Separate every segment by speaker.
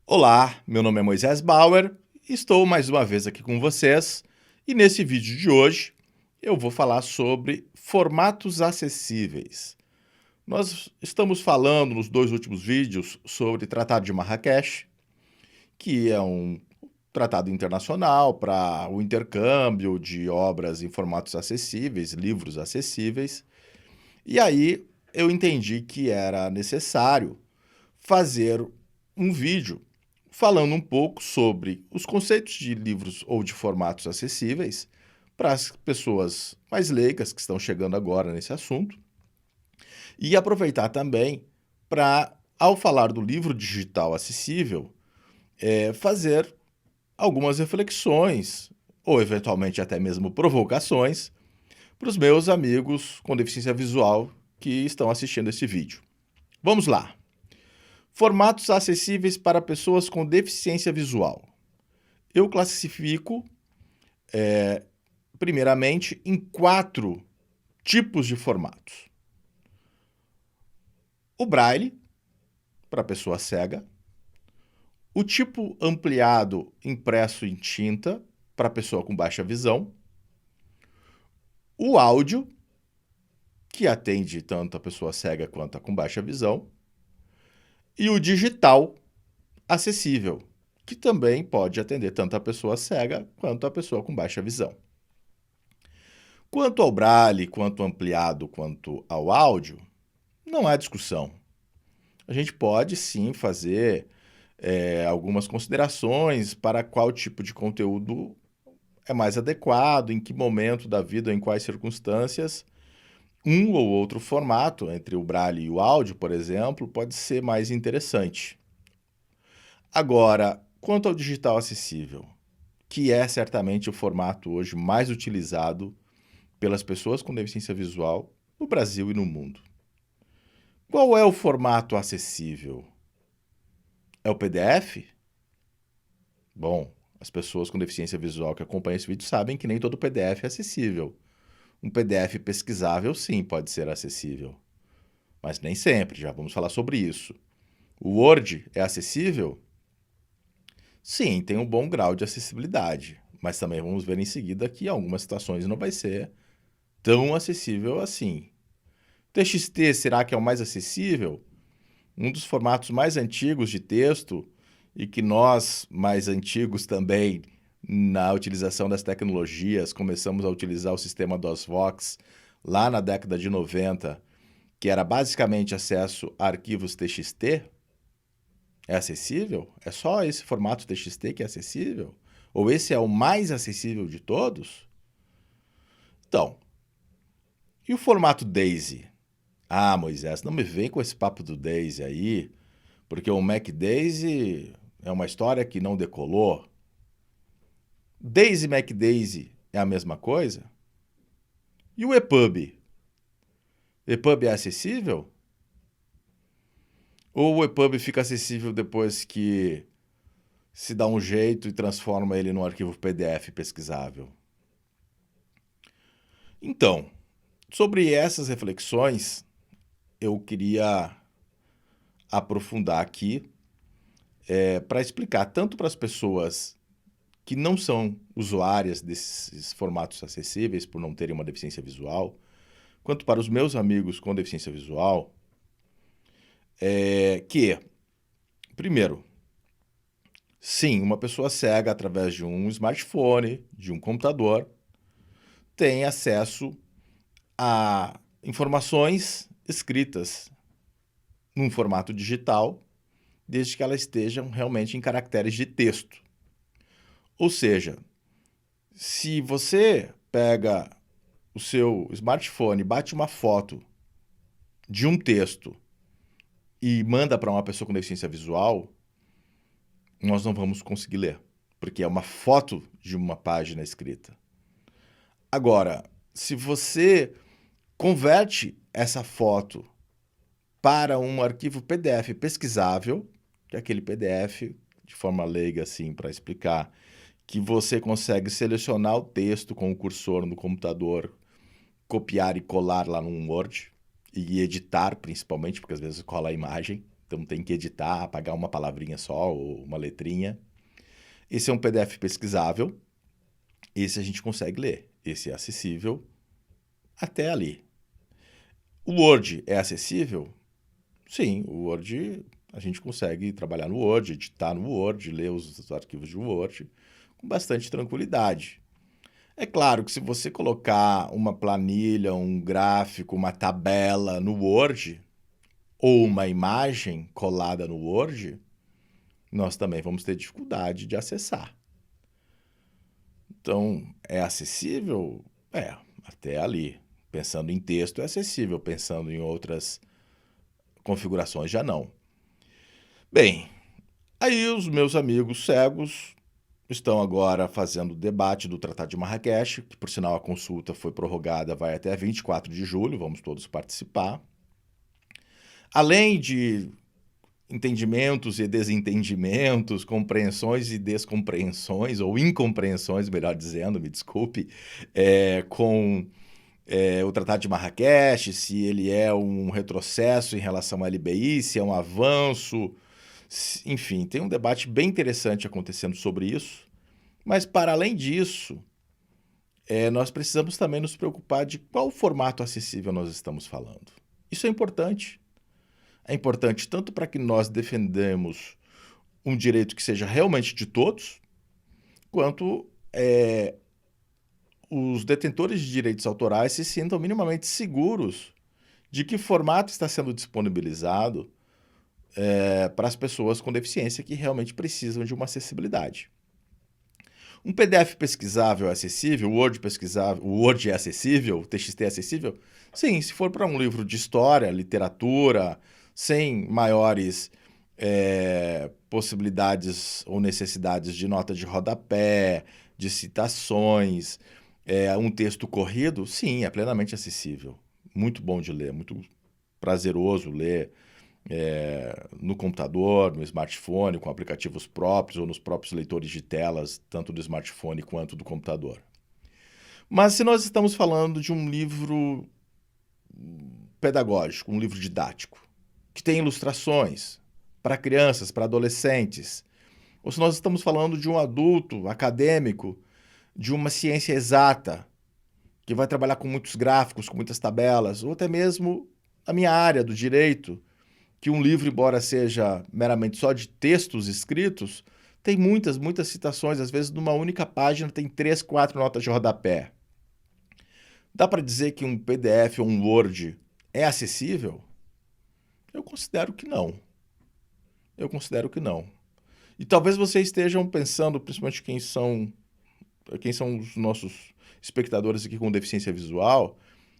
Speaker 1: Olá, meu nome é Moisés Bauer, estou mais uma vez aqui com vocês e nesse vídeo de hoje eu vou falar sobre formatos acessíveis. Nós estamos falando nos dois últimos vídeos sobre o Tratado de Marrakech, que é um tratado internacional para o intercâmbio de obras em formatos acessíveis, livros acessíveis, e aí eu entendi que era necessário fazer um vídeo falando um pouco sobre os conceitos de livros ou de formatos acessíveis para as pessoas mais leigas que estão chegando agora nesse assunto e aproveitar também para, ao falar do livro digital acessível, fazer algumas reflexões ou eventualmente até mesmo provocações para os meus amigos com deficiência visual que estão assistindo esse vídeo. Vamos lá! Formatos acessíveis para pessoas com deficiência visual. Eu classifico, primeiramente, em 4 tipos de formatos. O Braille, para pessoa cega. O tipo ampliado impresso em tinta, para pessoa com baixa visão. O áudio, que atende tanto a pessoa cega quanto a com baixa visão. E o digital acessível, que também pode atender tanto a pessoa cega quanto a pessoa com baixa visão. Quanto ao Braille, quanto ampliado, quanto ao áudio, não há discussão. A gente pode sim fazer algumas considerações para qual tipo de conteúdo é mais adequado, em que momento da vida, em quais circunstâncias. Um ou outro formato, entre o Braille e o áudio, por exemplo, pode ser mais interessante. Agora, quanto ao digital acessível, que é certamente o formato hoje mais utilizado pelas pessoas com deficiência visual no Brasil e no mundo. Qual é o formato acessível? É o PDF? Bom, as pessoas com deficiência visual que acompanham esse vídeo sabem que nem todo PDF é acessível. Um PDF pesquisável, sim, pode ser acessível. Mas nem sempre, já vamos falar sobre isso. O Word é acessível? Sim, tem um bom grau de acessibilidade, mas também vamos ver em seguida que em algumas situações não vai ser tão acessível assim. TXT, será que é o mais acessível? Um dos formatos mais antigos de texto e que nós, mais antigos também, na utilização das tecnologias, começamos a utilizar o sistema DOSVox lá na década de 90, que era basicamente acesso a arquivos TXT. É acessível? É só esse formato TXT que é acessível? Ou esse é o mais acessível de todos? Então, e o formato DAISY? Ah, Moisés, não me vem com esse papo do DAISY aí, porque o MacDaisy é uma história que não decolou. DAISY e MacDaisy é a mesma coisa? E o EPUB? EPUB é acessível? Ou o EPUB fica acessível depois que se dá um jeito e transforma ele num arquivo PDF pesquisável? Então, sobre essas reflexões, eu queria aprofundar aqui para explicar tanto para as pessoas que não são usuárias desses formatos acessíveis por não terem uma deficiência visual, quanto para os meus amigos com deficiência visual, que, primeiro, sim, uma pessoa cega através de um smartphone, de um computador, tem acesso a informações escritas num formato digital, desde que elas estejam realmente em caracteres de texto. Ou seja, se você pega o seu smartphone, bate uma foto de um texto e manda para uma pessoa com deficiência visual, nós não vamos conseguir ler, porque é uma foto de uma página escrita. Agora, se você converte essa foto para um arquivo PDF pesquisável, que é aquele PDF, de forma leiga assim, para explicar, que você consegue selecionar o texto com o cursor no computador, copiar e colar lá no Word, e editar principalmente, porque às vezes cola a imagem, então tem que editar, apagar uma palavrinha só ou uma letrinha. Esse é um PDF pesquisável, esse a gente consegue ler, esse é acessível até ali. O Word é acessível? Sim, o Word, a gente consegue trabalhar no Word, editar no Word, ler os arquivos de Word com bastante tranquilidade. É claro que se você colocar uma planilha, um gráfico, uma tabela no Word, ou uma imagem colada no Word, nós também vamos ter dificuldade de acessar. Então, é acessível? É, até ali. Pensando em texto é acessível, pensando em outras configurações já não. Bem, aí os meus amigos cegos estão agora fazendo o debate do Tratado de Marrakech, que por sinal a consulta foi prorrogada, vai até 24 de julho, vamos todos participar. Além de entendimentos e desentendimentos, compreensões e descompreensões, ou incompreensões, melhor dizendo, me desculpe, com o Tratado de Marrakech, se ele é um retrocesso em relação à LBI, se é um avanço, enfim, tem um debate bem interessante acontecendo sobre isso. Mas, para além disso, nós precisamos também nos preocupar de qual formato acessível nós estamos falando. Isso é importante. É importante tanto para que nós defendamos um direito que seja realmente de todos, quanto os detentores de direitos autorais se sintam minimamente seguros de que formato está sendo disponibilizado para as pessoas com deficiência que realmente precisam de uma acessibilidade. Um PDF pesquisável é acessível, o Word pesquisável, o Word é acessível, o TXT é acessível? Sim, se for para um livro de história, literatura, sem maiores possibilidades ou necessidades de nota de rodapé, de citações, um texto corrido, sim, é plenamente acessível. Muito bom de ler, muito prazeroso ler no computador, no smartphone, com aplicativos próprios ou nos próprios leitores de telas, tanto do smartphone quanto do computador. Mas se nós estamos falando de um livro pedagógico, um livro didático, que tem ilustrações para crianças, para adolescentes, ou se nós estamos falando de um adulto acadêmico, de uma ciência exata, que vai trabalhar com muitos gráficos, com muitas tabelas, ou até mesmo a minha área do direito, que um livro, embora seja meramente só de textos escritos, tem muitas citações, às vezes numa única página tem 3, 4 notas de rodapé. Dá para dizer que um PDF ou um Word é acessível? Eu considero que não. Eu considero que não. E talvez vocês estejam pensando, principalmente quem são os nossos espectadores aqui com deficiência visual,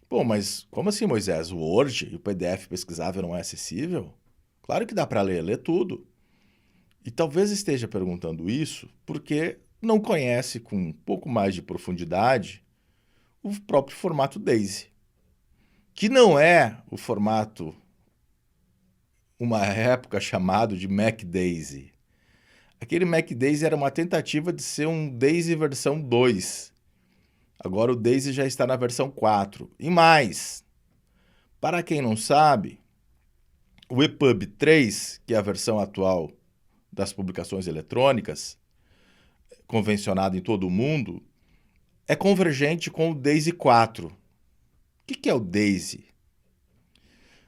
Speaker 1: pô, mas como assim, Moisés? O Word e o PDF pesquisável não é acessível? Claro que dá para ler tudo. E talvez esteja perguntando isso porque não conhece com um pouco mais de profundidade o próprio formato DAISY, que não é o formato, uma época chamado de MacDaisy. Aquele MacDaisy era uma tentativa de ser um DAISY versão 2. Agora o DAISY já está na versão 4. E mais, para quem não sabe, o EPUB 3, que é a versão atual das publicações eletrônicas, convencionado em todo o mundo, é convergente com o DAISY 4. O que é o DAISY?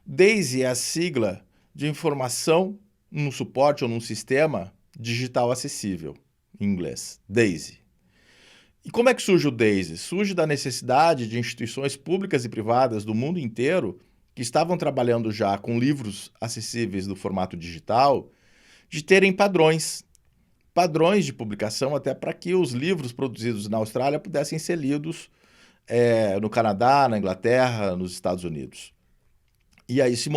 Speaker 1: DAISY é a sigla de informação num suporte ou num sistema digital acessível, em inglês, DAISY. E como é que surge o DAISY? Surge da necessidade de instituições públicas e privadas do mundo inteiro que estavam trabalhando já com livros acessíveis no formato digital, de terem padrões de publicação até para que os livros produzidos na Austrália pudessem ser lidos no Canadá, na Inglaterra, nos Estados Unidos. E aí se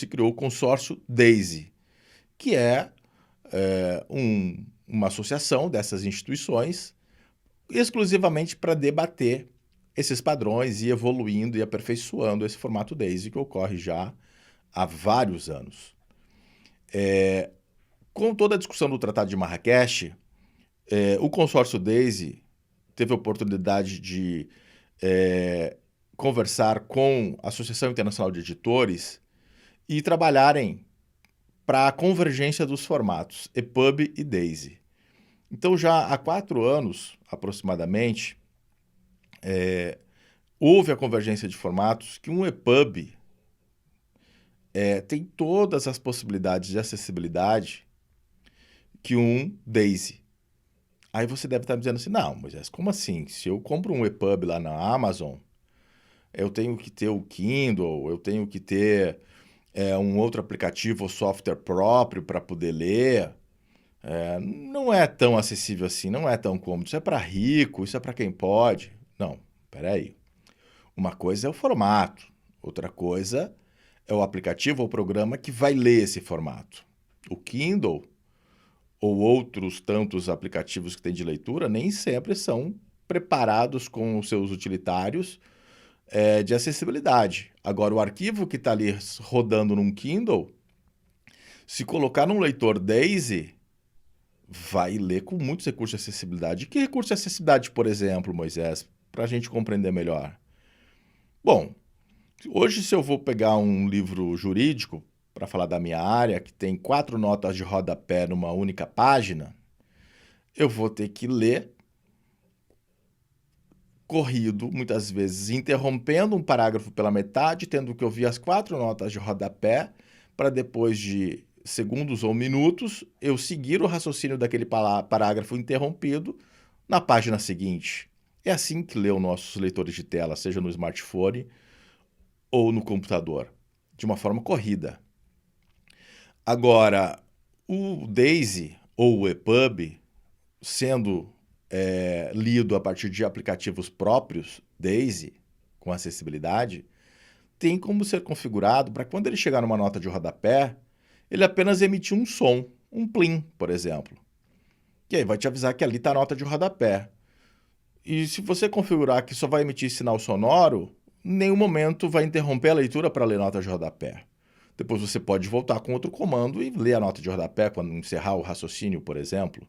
Speaker 1: criou o consórcio DAISY, que é uma associação dessas instituições exclusivamente para debater esses padrões e evoluindo e aperfeiçoando esse formato DAISY que ocorre já há vários anos. Com toda a discussão do Tratado de Marrakech, o consórcio DAISY teve a oportunidade de conversar com a Associação Internacional de Editores e trabalharem para a convergência dos formatos, EPUB e DAISY. Então, já há 4 anos, aproximadamente, houve a convergência de formatos que um EPUB tem todas as possibilidades de acessibilidade que um DAISY. Aí você deve estar me dizendo assim, não, Moisés, como assim? Se eu compro um EPUB lá na Amazon, eu tenho que ter o Kindle, eu tenho que ter um outro aplicativo ou software próprio para poder ler. Não é tão acessível assim, não é tão cômodo. Isso é para rico, isso é para quem pode. Não, peraí. Uma coisa é o formato, outra coisa é o aplicativo ou programa que vai ler esse formato. O Kindle ou outros tantos aplicativos que tem de leitura nem sempre são preparados com os seus utilitários de acessibilidade. Agora, o arquivo que está ali rodando num Kindle, se colocar num leitor DAISY, vai ler com muitos recursos de acessibilidade. Que recurso de acessibilidade, por exemplo, Moisés, para a gente compreender melhor? Bom, hoje se eu vou pegar um livro jurídico, para falar da minha área, que tem 4 notas de rodapé numa única página, eu vou ter que ler corrido, muitas vezes interrompendo um parágrafo pela metade, tendo que ouvir as 4 notas de rodapé, para depois de segundos ou minutos, eu seguir o raciocínio daquele parágrafo interrompido na página seguinte. É assim que lê os nossos leitores de tela, seja no smartphone ou no computador, de uma forma corrida. Agora, o DAISY ou o EPUB, sendo lido a partir de aplicativos próprios, DAISY, com acessibilidade, tem como ser configurado para quando ele chegar numa nota de rodapé, ele apenas emitir um som, um plim, por exemplo. Que aí vai te avisar que ali está a nota de rodapé. E se você configurar que só vai emitir sinal sonoro, em nenhum momento vai interromper a leitura para ler nota de rodapé. Depois você pode voltar com outro comando e ler a nota de rodapé quando encerrar o raciocínio, por exemplo.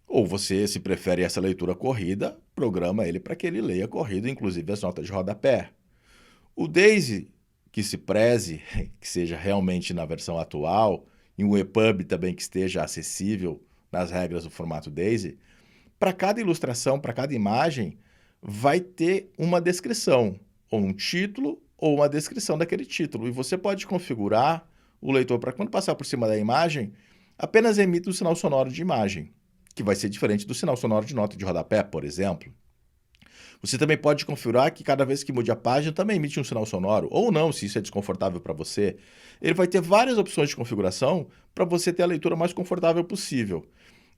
Speaker 1: Ou você, se prefere essa leitura corrida, programa ele para que ele leia corrido, inclusive as notas de rodapé. O DAISY, que se preze, que seja realmente na versão atual, e um EPUB também que esteja acessível nas regras do formato DAISY, para cada ilustração, para cada imagem, vai ter uma descrição, ou um título, ou uma descrição daquele título. E você pode configurar o leitor para quando passar por cima da imagem, apenas emita o sinal sonoro de imagem, que vai ser diferente do sinal sonoro de nota de rodapé, por exemplo. Você também pode configurar que cada vez que mude a página também emite um sinal sonoro, ou não, se isso é desconfortável para você. Ele vai ter várias opções de configuração para você ter a leitura mais confortável possível.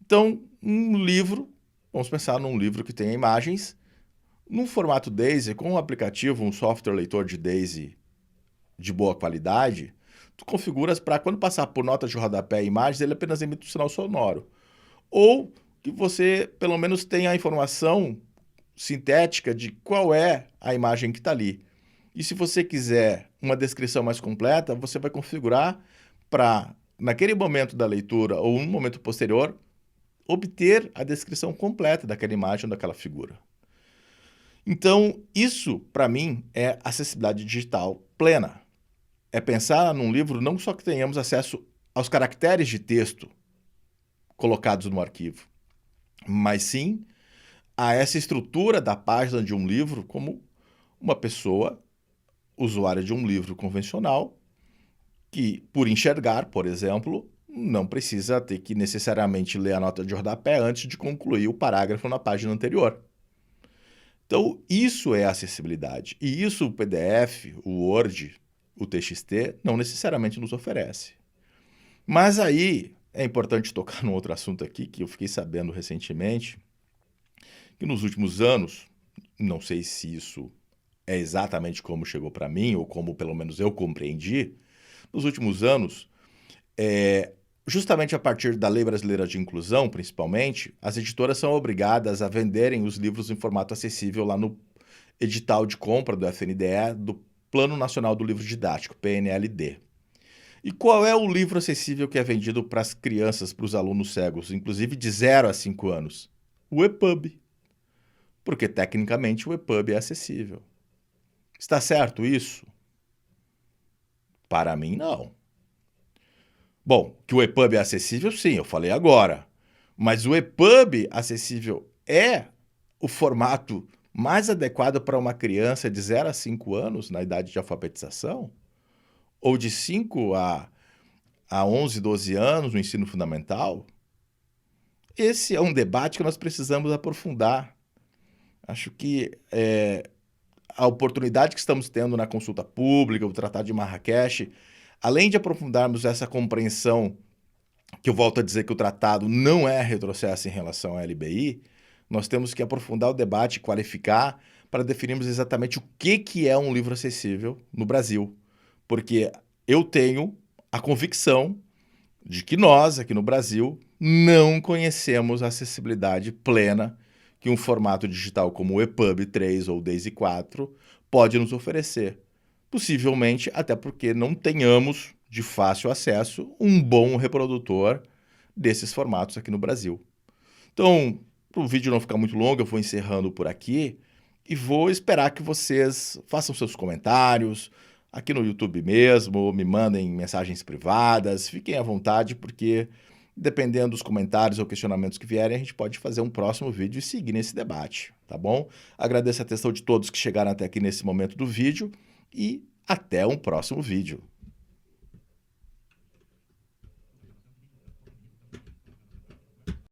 Speaker 1: Então, um livro, vamos pensar num livro que tenha imagens, num formato DAISY, com um aplicativo, um software leitor de DAISY de boa qualidade, tu configuras para quando passar por notas de rodapé e imagens, ele apenas emite um sinal sonoro. Ou que você, pelo menos, tenha a informação sintética de qual é a imagem que está ali. E se você quiser uma descrição mais completa, você vai configurar para, naquele momento da leitura ou um momento posterior, obter a descrição completa daquela imagem ou daquela figura. Então, isso, para mim, é acessibilidade digital plena. É pensar num livro não só que tenhamos acesso aos caracteres de texto colocados no arquivo, mas sim a essa estrutura da página de um livro como uma pessoa usuária de um livro convencional que, por enxergar, por exemplo, não precisa ter que necessariamente ler a nota de rodapé antes de concluir o parágrafo na página anterior. Então, isso é acessibilidade. E isso o PDF, o Word, o TXT não necessariamente nos oferece. Mas aí é importante tocar num outro assunto aqui que eu fiquei sabendo recentemente, que nos últimos anos, não sei se isso é exatamente como chegou para mim, ou como pelo menos eu compreendi, nos últimos anos, justamente a partir da Lei Brasileira de Inclusão, principalmente, as editoras são obrigadas a venderem os livros em formato acessível lá no edital de compra do FNDE, do Plano Nacional do Livro Didático, PNLD. E qual é o livro acessível que é vendido para as crianças, para os alunos cegos, inclusive de 0 a 5 anos? O EPUB. Porque, tecnicamente, o EPUB é acessível. Está certo isso? Para mim, não. Bom, que o EPUB é acessível, sim, eu falei agora. Mas o EPUB acessível é o formato mais adequado para uma criança de 0 a 5 anos, na idade de alfabetização? Ou de 5 a 11, 12 anos, no ensino fundamental? Esse é um debate que nós precisamos aprofundar. Acho que a oportunidade que estamos tendo na consulta pública, o Tratado de Marrakech, além de aprofundarmos essa compreensão, que eu volto a dizer que o tratado não é retrocesso em relação à LBI, nós temos que aprofundar o debate, qualificar, para definirmos exatamente o que é um livro acessível no Brasil. Porque eu tenho a convicção de que nós, aqui no Brasil, não conhecemos a acessibilidade plena que um formato digital como o EPUB 3 ou o DAISY 4 pode nos oferecer. Possivelmente até porque não tenhamos de fácil acesso um bom reprodutor desses formatos aqui no Brasil. Então, para o vídeo não ficar muito longo, eu vou encerrando por aqui e vou esperar que vocês façam seus comentários aqui no YouTube mesmo, me mandem mensagens privadas, fiquem à vontade, porque dependendo dos comentários ou questionamentos que vierem, a gente pode fazer um próximo vídeo e seguir nesse debate, tá bom? Agradeço a atenção de todos que chegaram até aqui nesse momento do vídeo e até um próximo vídeo.